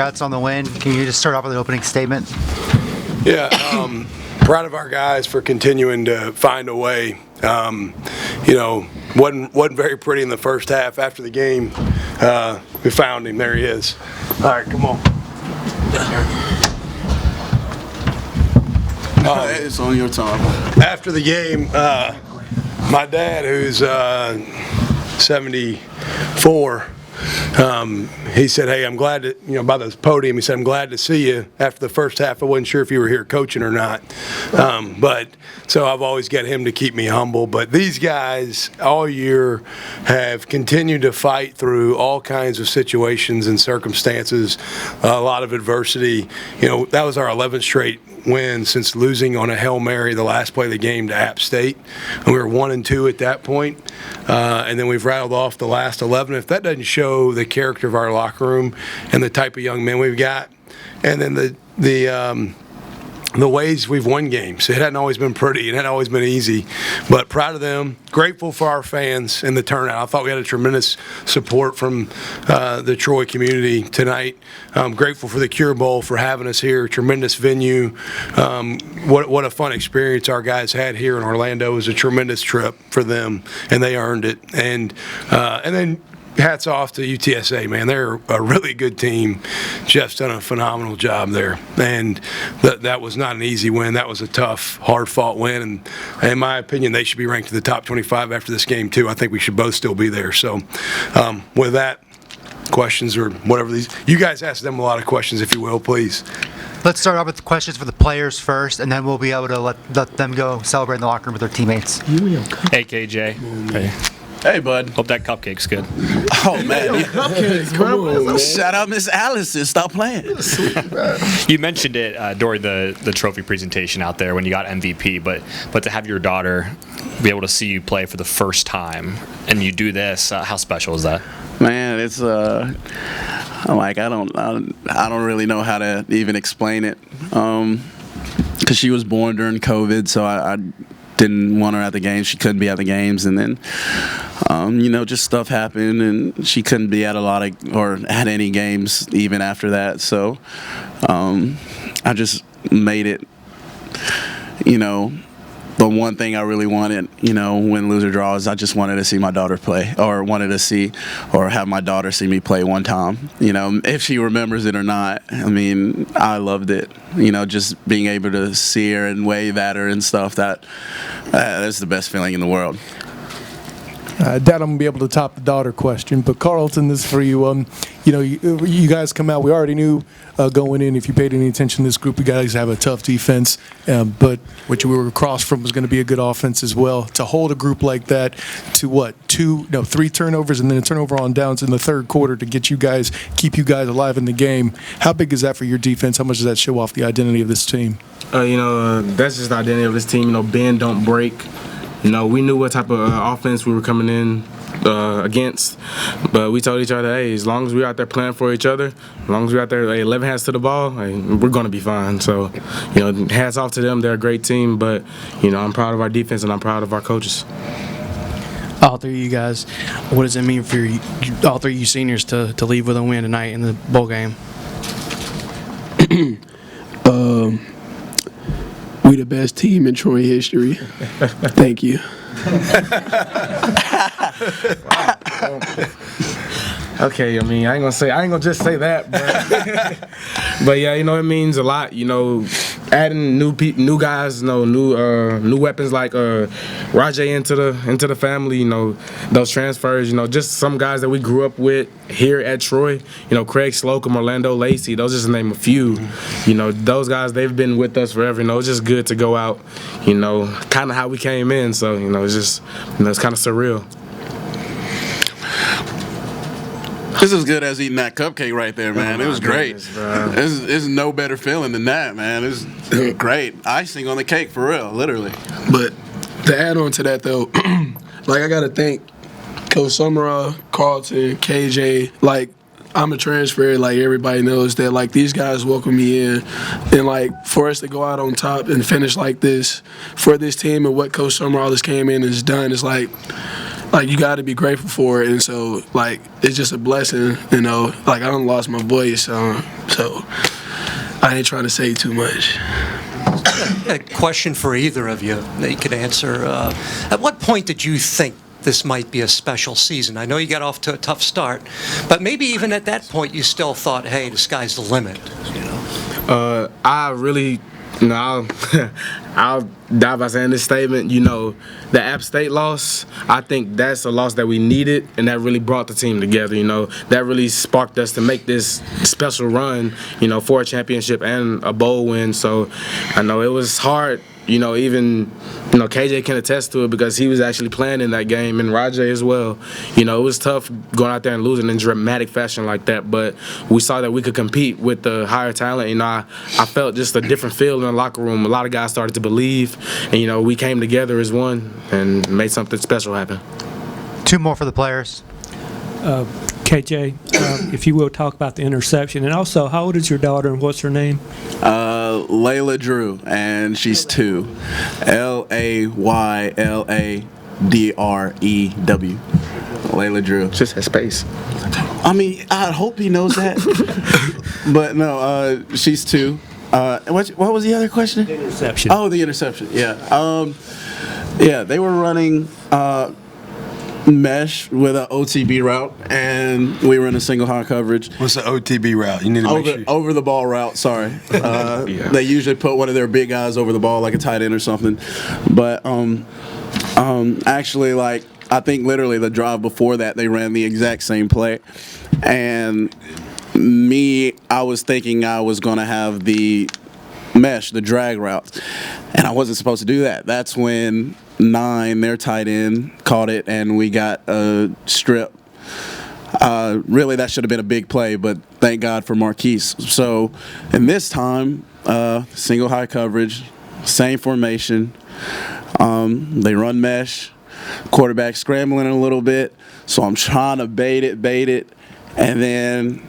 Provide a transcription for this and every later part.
Congrats on the win. Can you just start off with an opening statement? Yeah, proud of our guys for continuing to find a way. Wasn't very pretty in the first half. After the game, we found him. There he is. All right, come on. It's on your time. After the game, my dad, who's 74, he said, "Hey, I'm glad to, by the podium, he said, I'm glad to see you. After the first half, I wasn't sure if you were here coaching or not. So I've always got him to keep me humble. But these guys all year have continued to fight through all kinds of situations and circumstances, a lot of adversity. That was our 11th straight win since losing on a Hail Mary the last play of the game to App State. And we were 1-2 at that point. And then we've rattled off the last 11. If that doesn't show the character of our locker room and the type of young men we've got, and then the ways we've won games. It hadn't always been pretty. It hadn't always been easy. But proud of them. Grateful for our fans and the turnout. I thought we had a tremendous support from the Troy community tonight. Grateful for the Cure Bowl for having us here. Tremendous venue. What a fun experience our guys had here in Orlando. It was a tremendous trip for them, and they earned it. And then hats off to UTSA, man. They're a really good team. Jeff's done a phenomenal job there. And that was not an easy win. That was a tough, hard-fought win. And in my opinion, they should be ranked in the top 25 after this game, too. I think we should both still be there. So with that, questions or whatever you guys ask them a lot of questions, if you will, please. Let's start off with questions for the players first, and then we'll be able to let them go celebrate in the locker room with their teammates. Hey, KJ. Hey. Hey, bud. Hope that cupcake's good. Oh, man. Cupcakes, come on. Shout out Miss Allison. Stop playing. You mentioned it during the trophy presentation out there when you got MVP, but to have your daughter be able to see you play for the first time and you do this, how special is that? Man, it's I'm like I don't really know how to even explain it, because she was born during COVID, so I didn't want her at the games. She couldn't be at the games, and then just stuff happened, and she couldn't be at at any games even after that. So I just made it, the one thing I really wanted, win, lose, or draw, is I just wanted to see my daughter play, or wanted to see, or have my daughter see me play one time. If she remembers it or not. I mean, I loved it. Just being able to see her and wave at her and stuff. That's the best feeling in the world. Dad, I'm gonna be able to top the daughter question, but Carlton, this is for you. You guys come out. We already knew going in, if you paid any attention to this group, you guys have a tough defense, but what you were across from was going to be a good offense as well. To hold a group like that to 3 turnovers and then a turnover on downs in the third quarter to keep you guys alive in the game. How big is that for your defense? How much does that show off the identity of this team? That's just the identity of this team. Bend, don't break. We knew what type of offense we were coming in against, but we told each other, hey, as long as we're out there playing for each other, as long as we're out there 11 hands to the ball, we're going to be fine. So, hats off to them. They're a great team, but, I'm proud of our defense and I'm proud of our coaches. All three of you guys, what does it mean for all three of you seniors to leave with a win tonight in the bowl game? We the best team in Troy history. Thank you. Okay, I ain't gonna just say that, but yeah, it means a lot. Adding new guys, new weapons like Rajay into the family. Those transfers. Just some guys that we grew up with here at Troy. Craig Slocum, Orlando Lacey. Those just to name a few. Those guys, they've been with us forever. It's just good to go out. Kind of how we came in. So it's just it's kind of surreal. This is as good as eating that cupcake right there, man. It was great. It's no better feeling than that, man. It's great. Icing on the cake, for real, literally. But to add on to that, though, I got to thank Coach Summerall, Carlton, KJ. I'm a transfer. Everybody knows that, these guys welcome me in. And, for us to go out on top and finish like this for this team and what Coach Summerall has came in and has done is, like, you got to be grateful for it. And so, like, it's just a blessing, you know. Like, I done lost my voice, so I ain't trying to say too much. A question for either of you that you could answer. At what point did you think this might be a special season? I know you got off to a tough start, but maybe even at that point you still thought, hey, the sky's the limit. You know? I really, you know, I'll dive by saying this statement. You know, the App State loss, I think that's a loss that we needed, and that really brought the team together. You know, that really sparked us to make this special run, you know, for a championship and a bowl win. So I know it was hard. You know, even, you know, KJ can attest to it because he was actually playing in that game, and Rajay as well. You know, it was tough going out there and losing in dramatic fashion like that, but we saw that we could compete with the higher talent. You know, I felt just a different feel in the locker room. A lot of guys started to believe, and, you know, we came together as one and made something special happen. 2 more for the players. KJ, if you will, talk about the interception. And also, how old is your daughter and what's her name? Layla Drew, and she's 2. Layladrew. Layla Drew. Just had space. I mean, I hope he knows that. But no, she's 2. What was the other question? The interception. Oh, the interception. Yeah. Yeah, they were running mesh with an OTB route, and we were in a single high coverage. What's the OTB route? You need to make sure. Over the ball route, sorry. They usually put one of their big guys over the ball, like a tight end or something. But actually, like, I think literally the drive before that, they ran the exact same play. And I was thinking I was going to have the mesh, the drag route, and I wasn't supposed to do that. That's when 9, their tight end, caught it, and we got a strip. Really, that should have been a big play, but thank God for Marquise. So, in this time, single high coverage, same formation. They run mesh, quarterback scrambling a little bit, so I'm trying to bait it, and then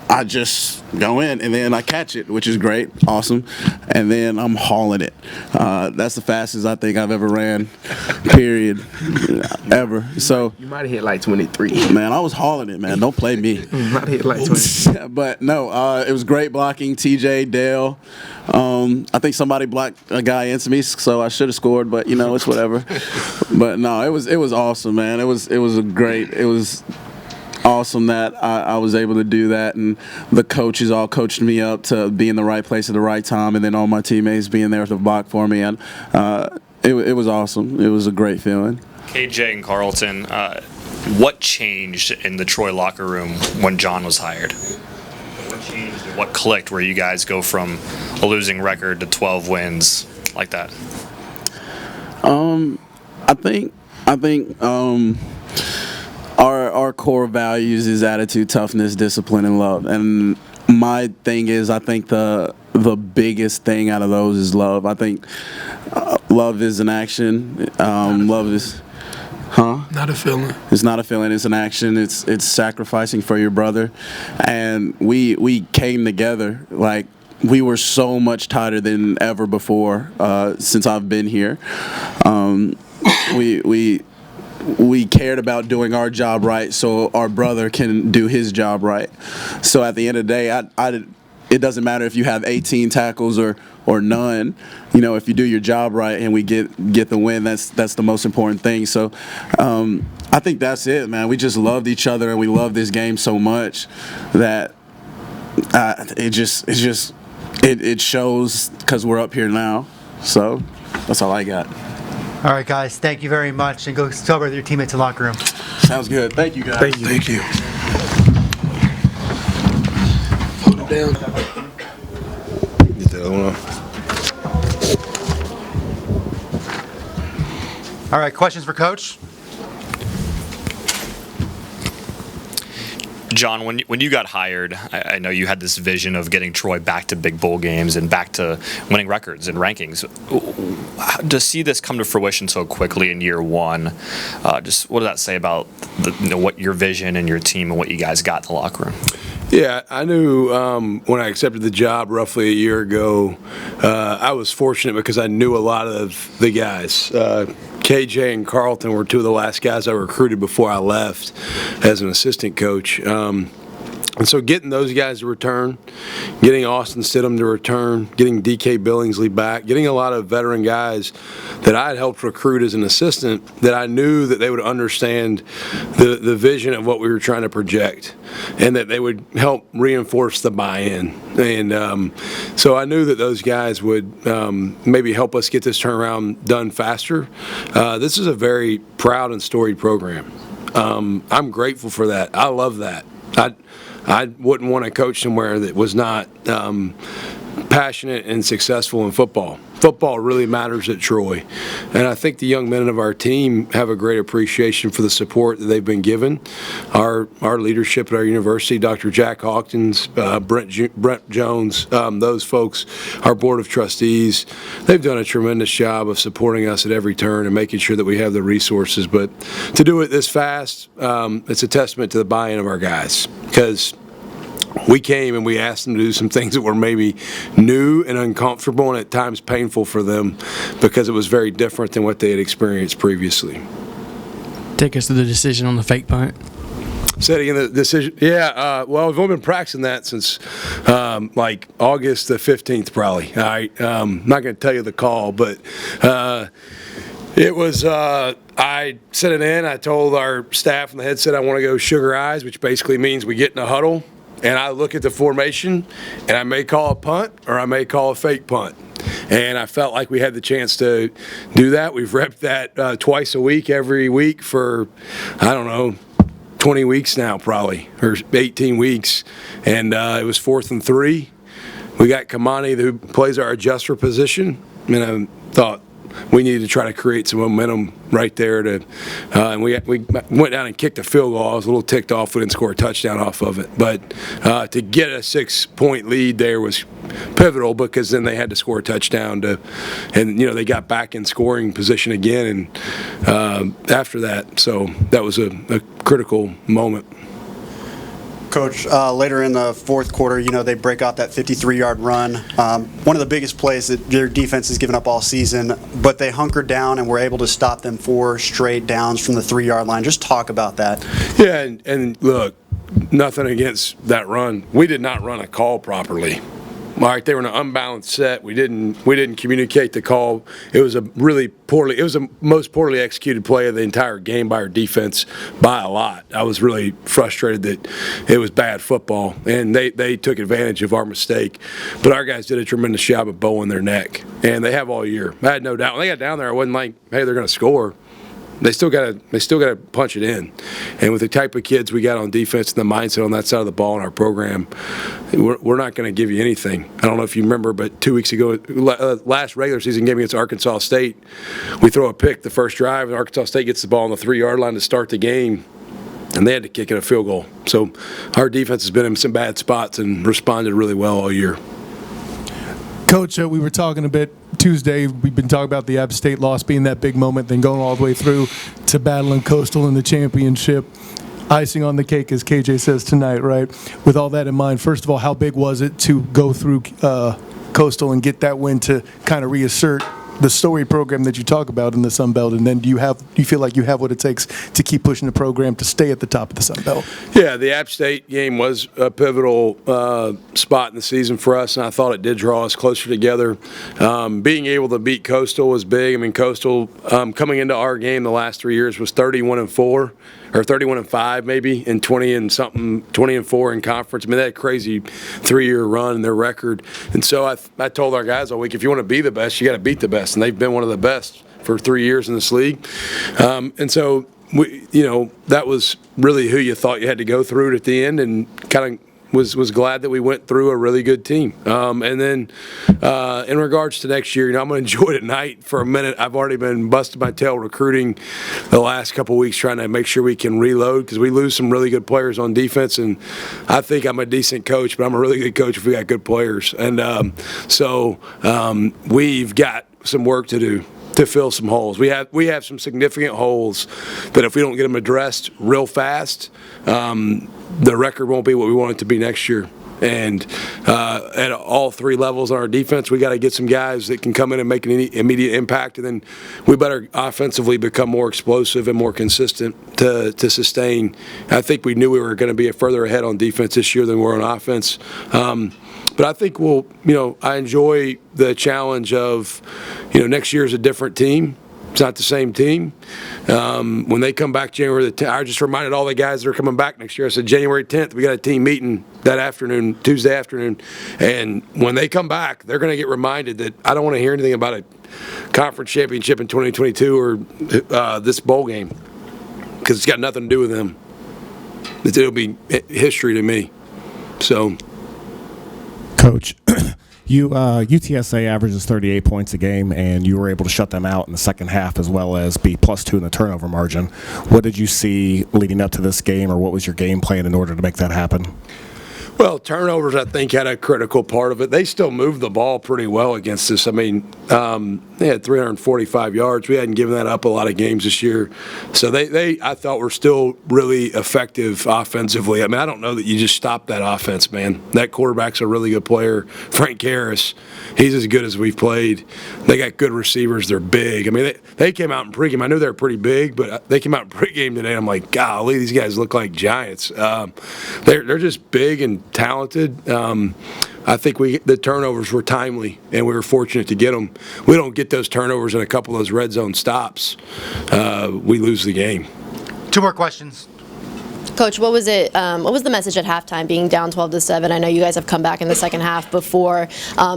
I just go in, and then I catch it, which is great, awesome, and then I'm hauling it. That's the fastest I think I've ever ran, period, ever. So You might have hit like 23. man, I was hauling it, man. Don't play me. You might have hit like 20. But no, it was great blocking. TJ, Dale. I think somebody blocked a guy into me, so I should have scored, but you know, it's whatever. But no, it was awesome, man. It was awesome that I was able to do that, and the coaches all coached me up to be in the right place at the right time, and then all my teammates being there to block for me, and it was awesome. It was a great feeling. KJ and Carlton, what changed in the Troy locker room when John was hired? What changed? What clicked where you guys go from a losing record to 12 wins like that? I think our core values is attitude, toughness, discipline, and love. And my thing is, I think the biggest thing out of those is love. I think love is an action. Love is, Not a feeling. It's not a feeling. It's an action. It's sacrificing for your brother. And we came together like we were so much tighter than ever before since I've been here. We cared about doing our job right so our brother can do his job right. So at the end of the day, it doesn't matter if you have 18 tackles or none. You know, if you do your job right and we get the win, that's the most important thing. So I think that's it, man. We just loved each other, and we love this game so much that it shows because we're up here now. So that's all I got. All right, guys, thank you very much, and go celebrate with your teammates in the locker room. Sounds good. Thank you, guys. Thank you. Thank you. Hold it down. Get that other one off. All right, questions for Coach? John, when you got hired, I know you had this vision of getting Troy back to big bowl games and back to winning records and rankings. To see this come to fruition so quickly in year one, just what does that say about what your vision and your team and what you guys got in the locker room? Yeah, I knew when I accepted the job roughly a year ago, I was fortunate because I knew a lot of the guys. KJ and Carlton were two of the last guys I recruited before I left as an assistant coach. And so getting those guys to return, getting Austin Stidham to return, getting DK Billingsley back, getting a lot of veteran guys that I had helped recruit as an assistant that I knew that they would understand the vision of what we were trying to project and that they would help reinforce the buy-in. And so I knew that those guys would maybe help us get this turnaround done faster. This is a very proud and storied program. I'm grateful for that. I love that. I wouldn't want to coach somewhere that was not passionate and successful in football. Football really matters at Troy. And I think the young men of our team have a great appreciation for the support that they've been given. Our leadership at our university, Dr. Jack Hawkins, Brent Jones, those folks, our board of trustees, they've done a tremendous job of supporting us at every turn and making sure that we have the resources. But to do it this fast, it's a testament to the buy-in of our guys, because we came and we asked them to do some things that were maybe new and uncomfortable and at times painful for them because it was very different than what they had experienced previously. Take us to the decision on the fake punt. Setting the decision, yeah. Well, we've only been practicing that since like August the 15th, probably. I'm not going to tell you the call, but it was. I sent it in. I told our staff on the headset I want to go sugar eyes, which basically means we get in a huddle. And I look at the formation, and I may call a punt or I may call a fake punt. And I felt like we had the chance to do that. We've repped that twice a week, every week for, I don't know, 20 weeks now probably, or 18 weeks. And it was 4th and 3. We got Kamani who plays our adjuster position, and I thought we needed to try to create some momentum right there. And we went down and kicked a field goal. I was a little ticked off. We didn't score a touchdown off of it. But to get a 6-point lead there was pivotal, because then they had to score a touchdown and they got back in scoring position again. And after that, so that was a critical moment. Coach, later in the fourth quarter, they break out that 53-yard run. One of the biggest plays that their defense has given up all season, but they hunkered down and were able to stop them 4 straight downs from the 3-yard line. Just talk about that. Yeah, and look, nothing against that run. We did not run a call properly. All right, they were in an unbalanced set. We didn't communicate the call. It was a most poorly executed play of the entire game by our defense by a lot. I was really frustrated that it was bad football, and they took advantage of our mistake. But our guys did a tremendous job of bowing their neck, and they have all year. I had no doubt. When they got down there, I wasn't like, hey, they're going to score. They still got to punch it in, and with the type of kids we got on defense and the mindset on that side of the ball in our program, we're not going to give you anything. I don't know if you remember, but 2 weeks ago, last regular season game against Arkansas State, we throw a pick the first drive, and Arkansas State gets the ball on the 3-yard line to start the game, and they had to kick in a field goal. So our defense has been in some bad spots and responded really well all year. Coach, we were talking a bit Tuesday. We've been talking about the App State loss being that big moment, then going all the way through to battling Coastal in the championship. Icing on the cake, as KJ says tonight, right? With all that in mind, first of all, how big was it to go through Coastal and get that win to kind of reassert the storied program that you talk about in the Sun Belt? And then do you feel like you have what it takes to keep pushing the program to stay at the top of the Sun Belt? Yeah, the App State game was a pivotal spot in the season for us, and I thought it did draw us closer together. Being able to beat Coastal was big. I mean, Coastal coming into our game the last 3 years was 31-4. Or 31-5 maybe, and 20-4 in conference. I mean, they had a crazy 3-year run in their record. And so I told our guys all week, if you want to be the best, you got to beat the best. And they've been one of the best for 3 years in this league. And so that was really who you thought you had to go through it at the end, and kind of was glad that we went through a really good team. And then in regards to next year, I'm going to enjoy it at night for a minute. I've already been busting my tail recruiting the last couple of weeks, trying to make sure we can reload, because we lose some really good players on defense. And I think I'm a decent coach, but I'm a really good coach if we got good players. And so we've got some work to do to fill some holes. We have some significant holes that if we don't get them addressed real fast, the record won't be what we want it to be next year. And at all three levels on our defense, we got to get some guys that can come in and make an immediate impact, and then we better offensively become more explosive and more consistent to sustain. I think we knew we were going to be further ahead on defense this year than we were on offense. But I think I enjoy the challenge of, next year is a different team. It's not the same team. When they come back January the 10th, I just reminded all the guys that are coming back next year, I said January 10th, we got a team meeting that afternoon, Tuesday afternoon. And when they come back, they're going to get reminded that I don't want to hear anything about a conference championship in 2022 or this bowl game, because it's got nothing to do with them. It'll be history to me. So, Coach, UTSA averages 38 points a game, and you were able to shut them out in the second half as well as be +2 in the turnover margin. What did you see leading up to this game, or what was your game plan in order to make that happen? Well, turnovers, I think, had a critical part of it. They still moved the ball pretty well against us. I mean, they had 345 yards. We hadn't given that up a lot of games this year. So I thought, were still really effective offensively. I mean, I don't know that you just stop that offense, man. That quarterback's a really good player. Frank Harris, he's as good as we've played. They got good receivers. They're big. I mean, they came out in pregame. I knew they were pretty big, but they came out in pregame today, and I'm like, golly, these guys look like giants. They're just big and talented. I think the turnovers were timely, and we were fortunate to get them. We don't get those turnovers in a couple of those red zone stops, we lose the game. 2 more questions. Coach, what was it? What was the message at halftime, being down 12-7? I know you guys have come back in the second half before.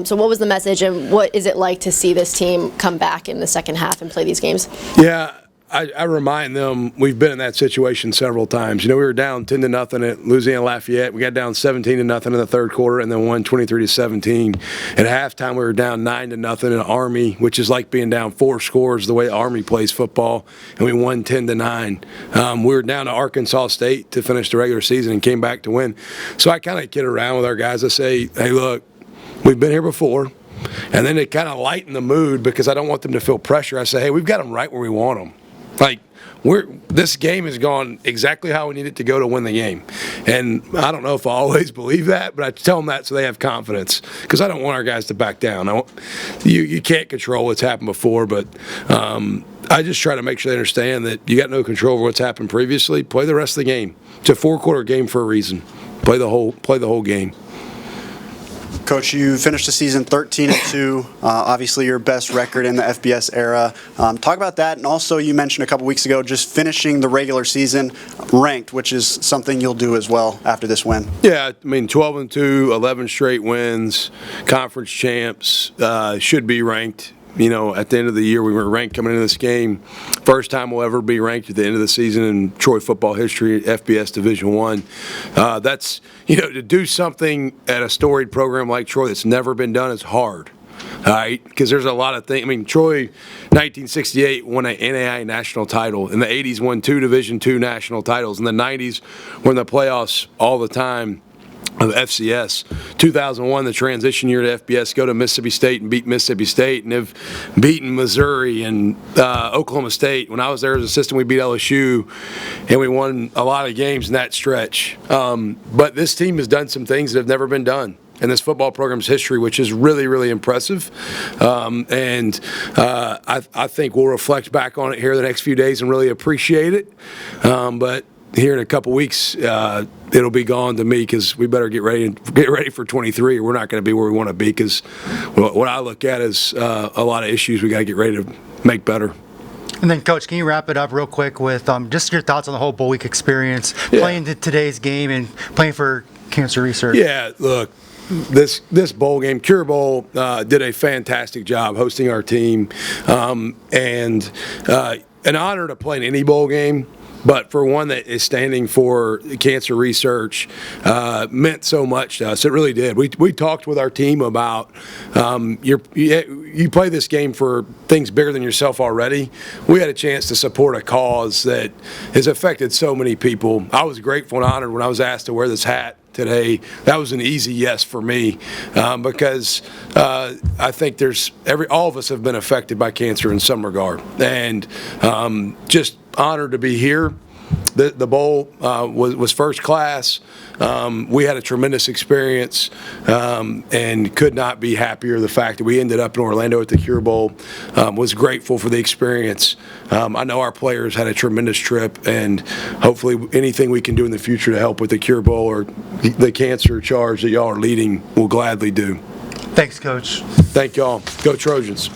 So what was the message, and what is it like to see this team come back in the second half and play these games? Yeah. I remind them we've been in that situation several times. We were down 10-0 at Louisiana Lafayette. We got down 17-0 in the third quarter, and then won 23-17. At halftime, we were down 9-0 in Army, which is like being down 4 scores the way Army plays football, and we won 10-9. We were down to Arkansas State to finish the regular season and came back to win. So I kind of kid around with our guys. I say, hey, look, we've been here before. And then it kind of lighten the mood because I don't want them to feel pressure. I say, hey, we've got them right where we want them. Like, this game has gone exactly how we need it to go to win the game. And I don't know if I always believe that, but I tell them that so they have confidence, because I don't want our guys to back down. You can't control what's happened before, but I just try to make sure they understand that you got no control over what's happened previously. Play the rest of the game. It's a 4-quarter game for a reason. Play the whole game. Coach, you finished the season 13-2, obviously your best record in the FBS era. Talk about that, and also you mentioned a couple weeks ago just finishing the regular season ranked, which is something you'll do as well after this win. Yeah, I mean, 12-2, 11 straight wins, conference champs, should be ranked. At the end of the year, we were ranked coming into this game. First time we'll ever be ranked at the end of the season in Troy football history, FBS Division I. That's, to do something at a storied program like Troy that's never been done is hard. All right, because there's a lot of things. I mean, Troy, 1968, won an NAIA national title. In the 80s, won 2 Division II national titles. In the 90s, were in the playoffs all the time of FCS. 2001, the transition year to FBS, go to Mississippi State and beat Mississippi State, and have beaten Missouri and Oklahoma State. When I was there as assistant, we beat LSU, and we won a lot of games in that stretch. But this team has done some things that have never been done in this football program's history, which is really, really impressive. And I think we'll reflect back on it here the next few days and really appreciate it. But here in a couple weeks, it'll be gone to me, because we better get ready for 23, or we're not going to be where we want to be, because what I look at is a lot of issues we got to get ready to make better. And then, Coach, can you wrap it up real quick with just your thoughts on the whole bowl week experience, playing today's game and playing for Cancer Research? Yeah, look, this bowl game, Cure Bowl, did a fantastic job hosting our team, and an honor to play in any bowl game. But for one that is standing for cancer research, meant so much to us. It really did. We talked with our team about you play this game for things bigger than yourself already. We had a chance to support a cause that has affected so many people. I was grateful and honored when I was asked to wear this hat today. That was an easy yes for me, because I think all of us have been affected by cancer in some regard, and just honored to be here. the bowl was first class. We had a tremendous experience and could not be happier. The fact that we ended up in Orlando at the Cure Bowl, was grateful for the experience. I know our players had a tremendous trip, and hopefully anything we can do in the future to help with the Cure Bowl or the cancer charge that y'all are leading, we'll gladly do. Thanks, Coach. Thank y'all. Go Trojans.